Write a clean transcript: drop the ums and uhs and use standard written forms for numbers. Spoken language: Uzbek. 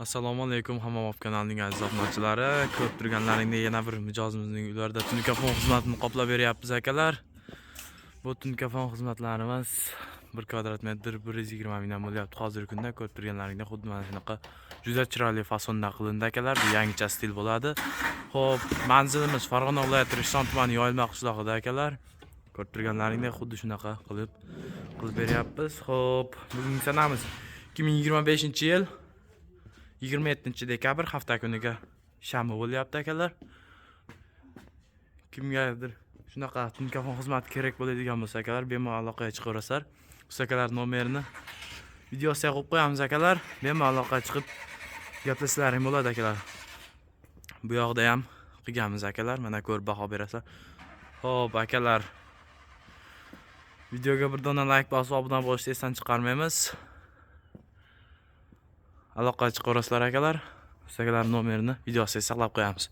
Assalomu alaykum Hammomov kanalining aziz obunachilari. Ko'rib turganlaringdek yana bir mijozimizning uylarida tunkafon xizmatini qoplab beryapmiz akalar. Bu tunkafon xizmatlarimiz 1 kvadrat metr 120 mingdan bo'lyapti hozirgi kunda. Ko'rib turganlaringdek xuddi mana shunaqa juda chiroyli fasonda qilindi akalar. Bu yangicha stil bo'ladi. Xo'p, manzilimiz Farg'ona viloyati Rishton tumani Yoyilma qishlog'ida akalar. Ko'rib turganlaringdek xuddi shunaqa qilib beryapmiz. Xo'p, bugungi sanamiz 2025-yil 27 dekabr hafta kuniga shanba bo'lyapti akalar. Kimgadir shunaqa tunkafon xizmati kerak bo'ladigan bo'lsa akalar, bemalol aloqaga chiqaverasizlar. Biz akalar nomerini videosiga qo'yib qo'yamiz akalar. Bemalol aloqaga chiqib gaplashsalaring bo'ladi akalar. Bu yoqda ham qilganmiz akalar. Mana ko'rib baho berasizlar. Xo'p akalar, videoga bir dona like bosib obuna bo'lishni esdan chiqarmaymiz. Aloqaga chiqaverasizlar akalar. Biz akalar nomerini videosiga saqlab qo'yamiz.